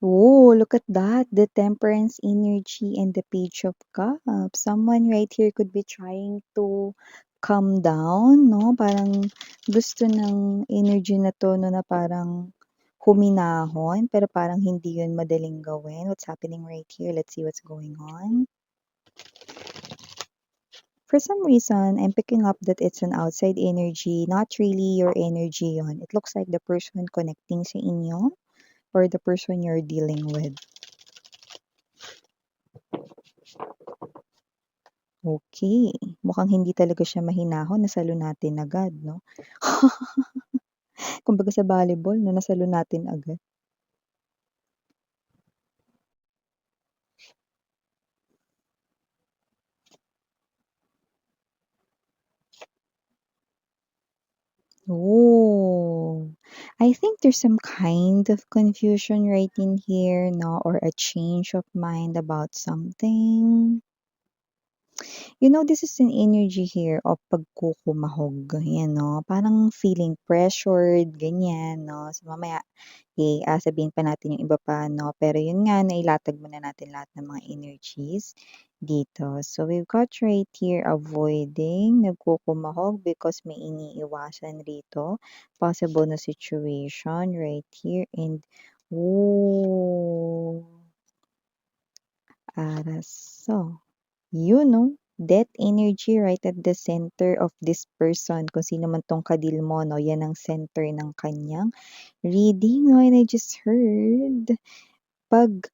Oh, look at that. The temperance energy and the page of cups. Someone right here could be trying to calm down, no? Parang gusto ng energy na to, no, na parang huminahon, pero parang hindi yun madaling gawin. What's happening right here? Let's see what's going on. For some reason, I'm picking up that it's an outside energy, not really your energy yon. It looks like the person connecting sa inyo or the person you're dealing with. Okay, mukhang hindi talaga siya mahinahon, nasalo natin agad 'no? Kumbaga sa volleyball 'no, nasalo natin agad. Oh, I think there's some kind of confusion right in here 'no, or a change of mind about something. You know, this is an energy here of pagkukumahog, yan 'no, parang feeling pressured, ganyan 'no. So mamaya, sabihin pa natin yung iba pa 'no, pero yun nga nailatag muna natin lahat ng mga energies dito. So we've got right here avoiding, nagkukumahog because may iniiwasan rito, possible na situation right here and oh, araso. You know, that energy right at the center of this person, kung sino man tong kadil mo, no, yan ang center ng kanyang reading, no, and I just heard, pag,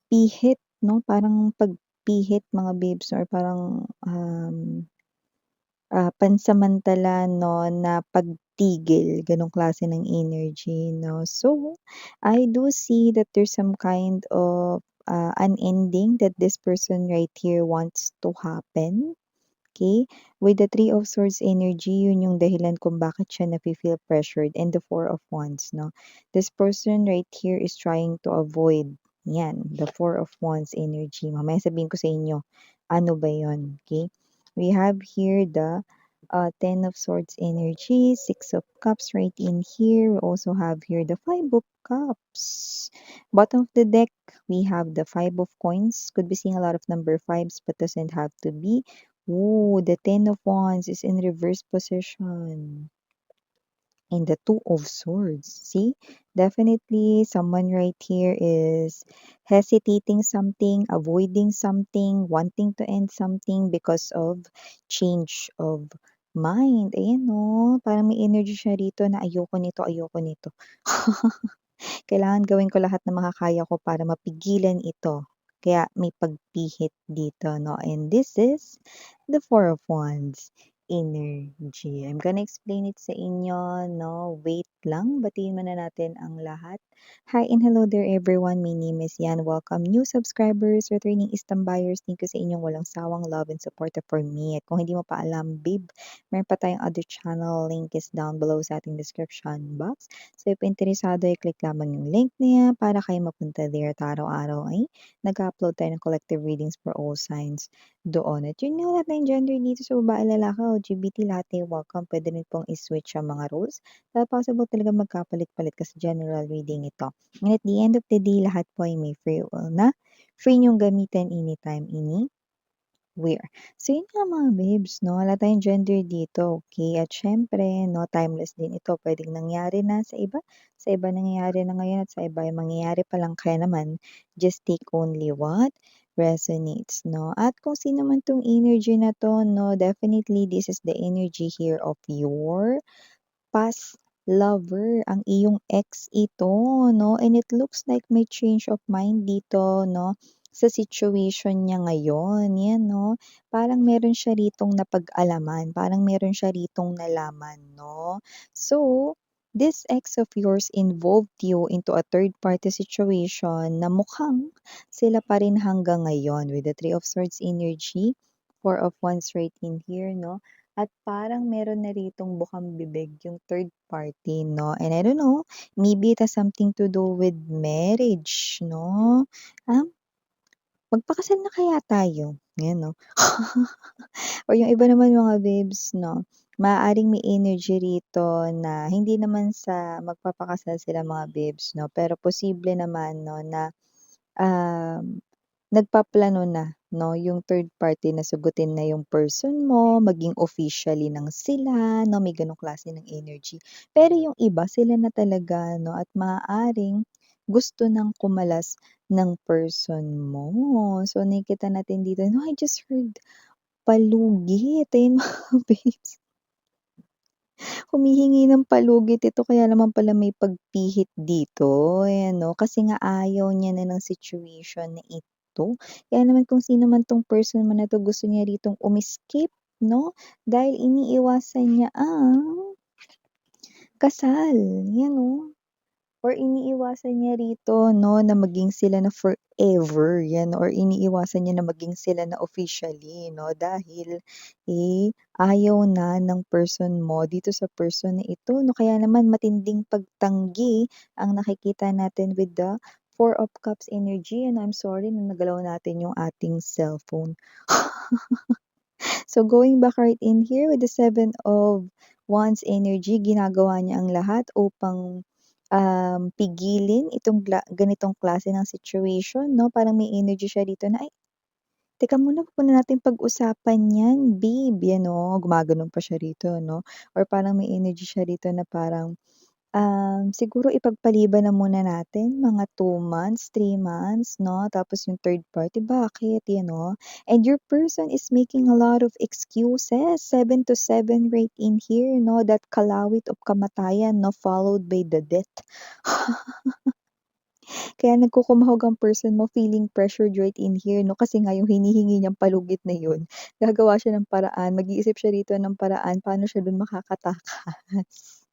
pihit, no, parang pagpihit mga babes or parang, pansamantala 'no, na pagtigil, gano'ng klase ng energy 'no. So, I do see that there's some kind of, an ending that this person right here wants to happen, okay. With the Three of Swords energy, yun yung dahilan kung bakit siya nafi-feel pressured and the Four of Wands 'no. This person right here is trying to avoid, 'yan, the Four of Wands energy. Mamaya sabihin ko sa inyo, ano ba yun, okay. We have here the, Ten of Swords energy, Six of Cups right in here. We also have here the Five of Cups. Bottom of the deck, we have the Five of Coins. Could be seeing a lot of number fives, but doesn't have to be. Ooh, the Ten of Wands is in reverse position. And the Two of Swords. See? Definitely someone right here is hesitating something, avoiding something, wanting to end something because of change of mind. Ayan no, parang may energy siya rito na ayoko nito, ayoko nito. Kailangan gawin ko lahat ng makakaya ko para mapigilan ito. Kaya may pagpihit dito, no? And this is the Four of Wands energy. I'm gonna explain it sa inyo, no? Wait lang, batiin muna natin ang lahat. Hi and hello there everyone. My name is Yan. Welcome new subscribers, returning Istam buyers. Thank you sa inyong walang sawang love and support for me. At kung hindi mo pa alam, babe, meron pa tayong other channel. Link is down below sa ating description box. So, if interesado, i-click lamang yung link na yan para kayo mapunta there at araw-araw ay nag-upload tayo ng collective readings for all signs doon. At yun nga lahat ng gender dito sa babae, lalaki, LGBT, lahat ay welcome. Pwede rin pong i-switch ang mga roles. Dahil possible talaga magkapalit-palit kasi general reading ito. And at the end of the day, lahat po ay may free will na free niyong gamitin anytime, where. So, yun nga mga babes, no? Wala tayong gender dito, okay? At syempre, no, timeless din ito. Pwedeng nangyari na sa iba nangyayari na ngayon at sa iba ay mangyayari pa lang. Kaya naman, just take only what resonates, no? At kung sino man tong energy na to, no, definitely this is the energy here of your past lover, ang iyong ex ito, no? And it looks like may change of mind dito, no? Sa situation niya ngayon, yan, no? Parang meron siya ritong napag-alaman, parang meron siya ritong nalaman, no? So, this ex of yours involved you into a third party situation na mukhang sila pa rin hanggang ngayon with the Three of Swords energy, Four of Wands right in here, no? At parang meron na ritong bukang-bibig yung third party 'no, and I don't know, maybe it has something to do with marriage 'no? Um, Magpakasal na kaya tayo? Ngayon 'no? Or yung iba naman mga babes 'no, maaaring may energy rito na hindi naman sa magpapakasal sila mga babes 'no, pero posible naman 'no na, um, nagpaplano na 'no, yung third party na sagutin na yung person mo, maging officially ng sila 'no, may gano'ng klase ng energy. Pero yung iba sila na talaga 'no at maaaring gusto ng kumalas ng person mo. So nakikita natin dito, no, I just heard palugit, ayun mga babes. Humihingi ng palugit ito kaya naman pala may pagpihit dito, ayan 'no, kasi nga ayaw niya na ng situation na ito. Kaya naman kung sino man 'tong person mo na 'to gusto niya ritong umescape 'no, dahil iniiwasan niya ang kasal, 'yan oh. Or iniiwasan niya rito 'no, na maging sila na forever 'yan or iniiwasan niya na maging sila na officially 'no, dahil, ayaw na ng person mo dito sa person na ito 'no. Kaya naman matinding pagtanggi ang nakikita natin with the Four of Cups energy and I'm sorry na nagalaw natin yung ating cellphone. So going back right in here with the Seven of Wands energy, ginagawa niya ang lahat upang, pigilin itong ganitong klase ng situation 'no, parang may energy siya dito na, "Ay, teka muna, 'wag muna nating pag-usapan 'yan babe." 'Yan oh, gumagano'n pa siya rito 'no, or parang may energy siya rito na parang siguro ipagpaliban na muna natin mga 2 months, 3 months 'no, tapos yung third party bakit, you know? And your person is making a lot of excuses, 7 to 7 right in here 'no, that kalawit of kamatayan 'no, followed by the death. Kaya nagkukumahog ang person mo, feeling pressured right in here 'no, kasi nga yung hinihingi niyang palugit na yun, gagawa siya ng paraan, mag-iisip siya rito ng paraan paano siya dun makakatakas.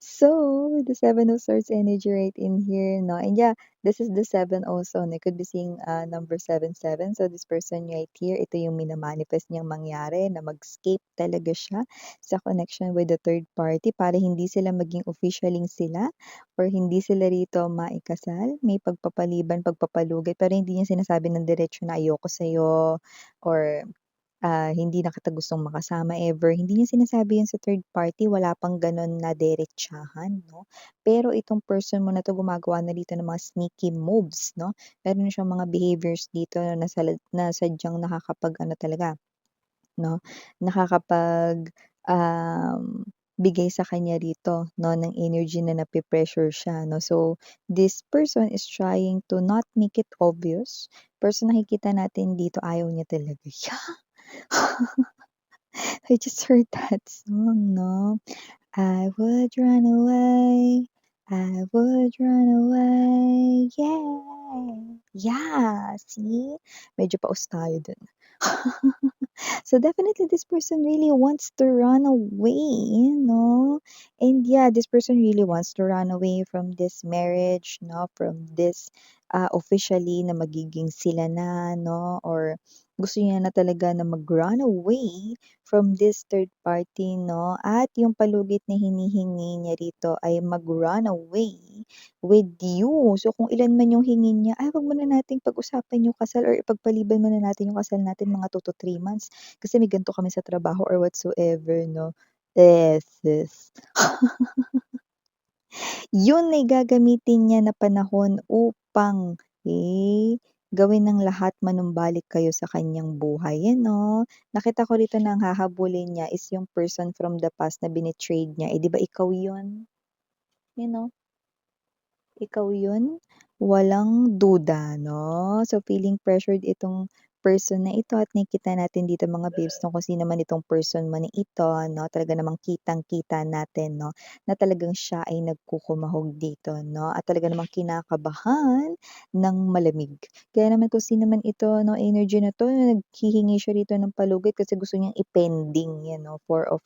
So, with the Seven of Swords energy right in here, no? And yeah, this is the seven also. And I could be seeing number 77. So, this person right here, ito yung minamanifest niyang mangyari na mag-escape talaga siya sa connection with the third party para hindi sila maging officialing sila or hindi sila rito maikasal. May pagpapaliban, pagpapalugay, pero hindi niya sinasabi ng diretsyo na ayoko sa'yo or hindi na kita gustong makasama ever, hindi niya sinasabi 'yan sa third party, wala pang gano'n na diretsahan 'no. Pero itong person mo na 'to gumagawa na dito ng mga sneaky moves 'no, meron siyang mga behaviors dito na sadyang nakakapag-ano talaga 'no, nakakapag, bigay sa kanya rito 'no ng energy na nape-pressure siya 'no. So, this person is trying to not make it obvious, pero sa nakikita natin dito ayaw niya talaga. I just heard that song 'no, I would run away, I would run away, yeah. Yeah, see? Medyo paus tayo dun. So definitely this person really wants to run away, you know? And yeah, this person really wants to run away from this marriage, no? From this officially na magiging sila na, no? Or gusto niya na talaga na mag-run away from this third party, no? At yung palugit na hinihingi niya rito ay mag-run away with you. So kung ilan man yung hingin niya, ay wag muna nating pag-usapan yung kasal or ipagpaliban muna natin yung kasal natin mga 2 to 3 months kasi may ganito kami sa trabaho or whatsoever 'no. Eh, sis. Yun ay gagamitin niya na panahon upang, gawin ng lahat manumbalik kayo sa kanyang buhay, ano. Nakita ko rito na ang hahabulin niya is yung person from the past na bini-trade niya, eh, 'di ba ikaw yun? You know? Ikaw yun, walang duda 'no. So, feeling pressured itong person na ito at nakikita natin dito mga babes 'no, kung sino man itong person mo na ito 'no, talaga namang kitang-kita natin 'no, na talagang siya ay nagkukumahog dito 'no, at talaga namang kinakabahan ng malamig. Kaya naman kung sino man ito 'no, energy na 'to, naghihingi siya rito ng palugit kasi gusto niyang i-pending 'yan 'no, Four of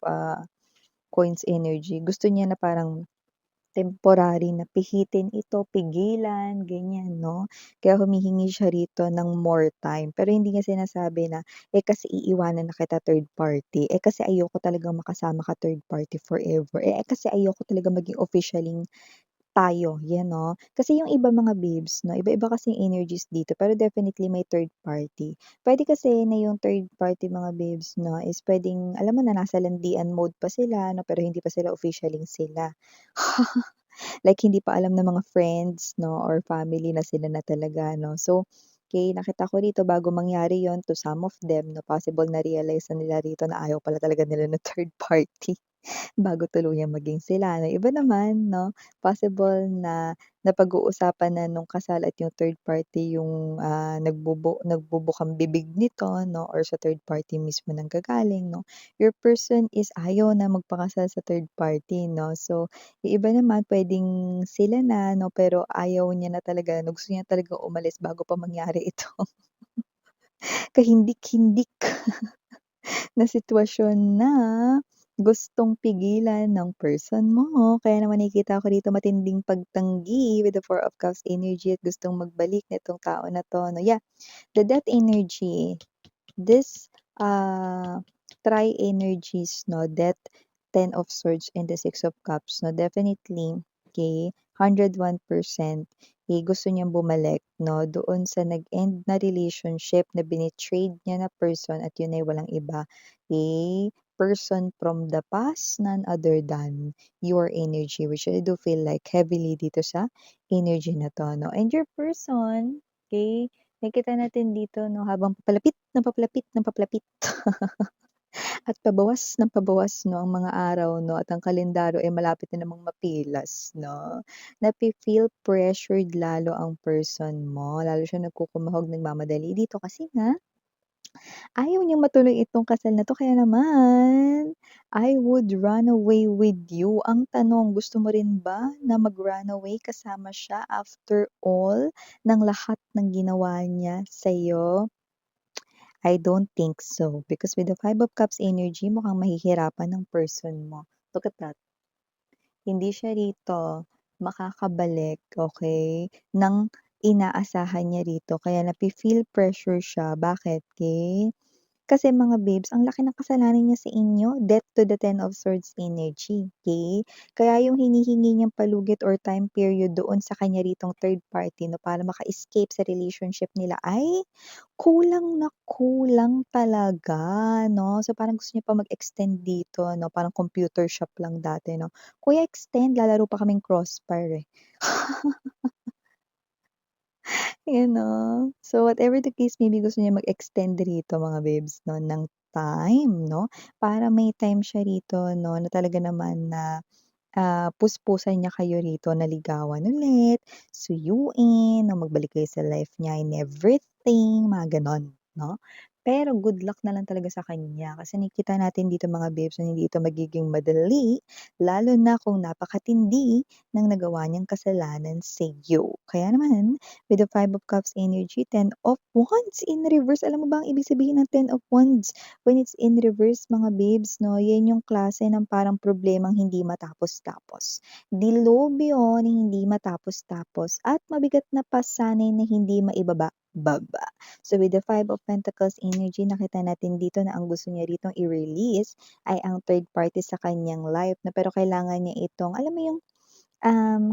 coins energy. Gusto niya na parang temporary na pihitin ito, pigilan, ganyan 'no. Kaya humihingi siya rito ng more time, pero hindi niya sinasabi na, "Eh, kasi iiwanan na kita third party, eh, kasi ayoko talagang makasama ka third party forever, eh, kasi ayoko talaga maging officialing tayo, 'yan 'no. Kasi yung iba mga babes 'no, iba-iba kasi yung energies dito pero definitely may third party. Puwede kasi na yung third party mga babes 'no, is puwedeng alam mo na nasa landian mode pa sila 'no, pero hindi pa sila officially sila. Like hindi pa alam ng mga friends 'no, or family na sila na talaga 'no. So, okey nakita ko rito bago mangyari yon to some of them 'no, possible na-realize na nila rito na ayaw pala talaga nila ng third party. Bago tuluyang maging sila. Yung iba naman 'no, possible na napag-uusapan na nung kasal at yung third party yung, nagbubukang bibig nito 'no, or sa third party mismo nanggagaling 'no. Your person is ayaw na magpakasal sa third party 'no. So, yung iba naman puwedeng sila na 'no, pero ayaw niya na talaga 'no, gusto niya talagang umalis bago pa mangyari ito kahindik-hindik na sitwasyon na gustong pigilan ng person mo. Kaya naman nakikita ko dito matinding pagtanggi with the Four of Cups energy at gustong magbalik nitong tao na 'to 'no. Yeah, the death energy, this, tri-energies 'no, death, Ten of Swords, and the Six of Cups 'no, definitely, okey, 101%, gusto niyang bumalik 'no, doon sa nag-end na relationship na bini-trade niya na person at yun ay walang iba, person from the past, none other than your energy, which I do feel like heavily dito sa energy na 'to 'no. And your person, okey, nakikita natin dito 'no, habang papalapit ng papalapit ng papalapit at pabawas ng pabawas 'no, ang mga araw 'no, at ang kalendaryo ay malapit na namang mapilas 'no. Nafi-feel pressured lalo ang person mo, lalo siyang nagkukumahog, nagmamadali dito kasi nga ayaw niyang matuloy itong kasal na 'to kaya naman, I would run away with you. Ang tanong, gusto mo rin ba na mag-run away kasama siya after all ng lahat ng ginawa niya sa'yo? I don't think so, because with the Five of Cups energy mukhang mahihirapan ang person mo. Look at that. Hindi siya rito makakabalik, okey, ng inaasahan niya rito kaya nafi-feel pressure siya. Bakit, ke? Kasi mga babes, ang laki ng kasalanan niya sa inyo, death to the Ten of Swords energy, okey? Kaya yung hinihingi niyang palugit or time period doon sa kanya ritong third party 'no, para maka-escape sa relationship nila ay kulang na kulang talaga 'no. So, parang gusto niya pa mag-extend dito 'no, parang computer shop lang dati 'no, "Kuya extend, lalaro pa kaming Crossfire, eh." Ayan 'no. So, whatever the case may be, gusto niya mag-extend rito mga babes 'no, ng time 'no, para may time siya rito 'no, na talaga naman na puspusan niya kayo rito na ligawan ulit, suyuin, na magbalik kayo sa life niya and everything, mga gano'n, 'no? Pero good luck na lang talaga sa kanya kasi nakikita natin dito mga babes na hindi ito magiging madali, lalo na kung napakatindi ng nagawa niyang kasalanan sa iyo. Kaya naman, with the Five of Cups energy, Ten of Wands in reverse. Alam mo ba ang ibig sabihin ng Ten of Wands? When it's in reverse mga babes 'no, yan yung klase ng parang problemang hindi matapos-tapos. Dilubyo na hindi matapos-tapos at mabigat na pasanay na hindi maibaba-baba. So with the Five of Pentacles energy, nakita natin dito na ang gusto niya ritong i-release ay ang third party sa kanyang life na pero kailangan niya itong alam mo yung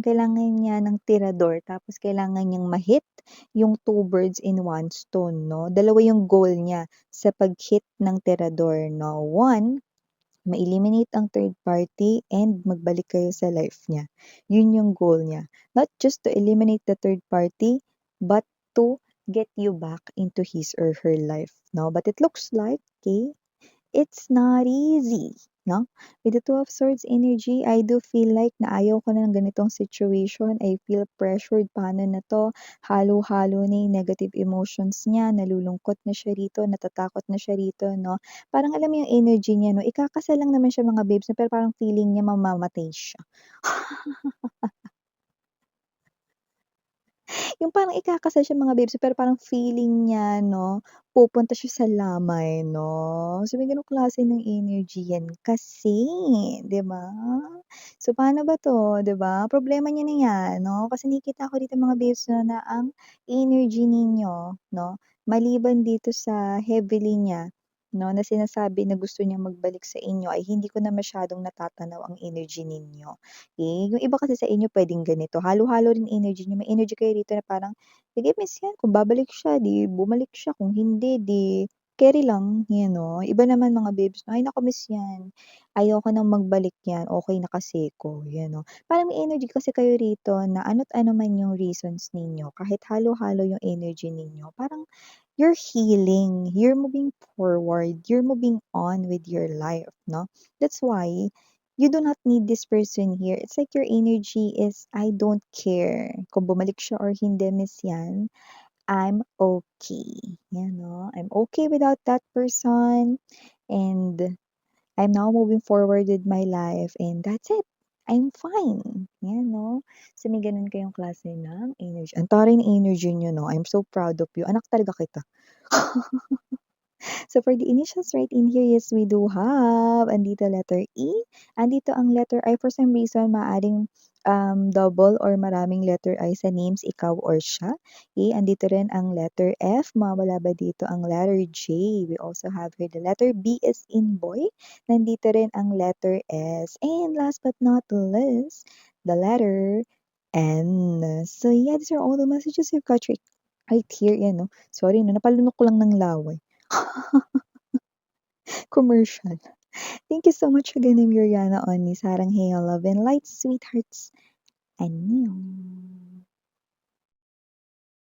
kailangan niya ng tirador tapos kailangan niyang ma-hit yung two birds in one stone 'no. Dalawa yung goal niya sa pag-hit ng tirador 'no. One, ma-eliminate ang third party and magbalik kayo sa life niya. Yun yung goal niya. Not just to eliminate the third party, but to get you back into his or her life 'no. But it looks like, okay, it's not easy, 'no? With the Two of Swords energy, I do feel like na ayaw ko na ng ganitong situation. I feel pressured. Paano na 'to? Halo-halo na yung negative emotions niya, nalulungkot na siya rito, natatakot na siya rito, 'no? Parang alam mo yung energy niya 'no, ikakasal lang naman siya mga babes, pero parang feeling niya mamamatay siya. Yung parang ikakasal siya mga babes, pero parang feeling niya 'no, pupunta siya sa lamay 'no. So, may gano'ng klase ng energy yan kasi, 'di ba? So, paano ba 'to, 'di ba? Problema niya na yan 'no, kasi nakikita ko dito mga babes 'no, na ang energy ninyo 'no, maliban dito sa heavily niya 'no, na sinasabi na gusto niyang magbalik sa inyo ay hindi ko na masyadong natatanaw ang energy ninyo. Yung iba kasi sa inyo puwedeng ganito, halo-halo rin energy niyo, may energy kayo rito na parang, "Sige miss yan, kung babalik siya 'di bumalik siya, kung hindi 'di keri lang." 'Yan 'no. Iba naman mga babes na, "Ay naku miss yan, ayoko nang magbalik yan, okey na kasi ko." 'Yan 'no. Parang may energy kasi kayo rito na ano't ano man yung reasons ninyo, kahit halo-halo yung energy ninyo, parang you're healing, you're moving forward, you're moving on with your life, 'no? That's why you do not need this person here. It's like your energy is, "I don't care kung bumalik siya or hindi, miss yan, I'm okay." 'Yan 'no, I'm okay without that person and I'm now moving forward with my life and that's it. I'm fine. 'Yan 'no. So, may gano'n kayong klase ng energy. Ang taray ng energy niyo 'no, I'm so proud of you. Anak talaga kita. So, for the initials right in here, yes, we do have andito letter E, andito ang letter I. For some reason, maaaring, double or maraming letter I sa names, ikaw or siya. Andito rin ang letter F, mawawala ba dito ang letter J. We also have here the letter B is in boy, nandito rin ang letter S. And last but not least, the letter N. So, yeah, these are all the messages you've got right here. Yan 'no. Sorry 'no, napalunok ko lang ng laway. Commercial. Thank you so much again, I'm Yuriana on Sarang Hey Love and Light, Sweethearts. Annyeong.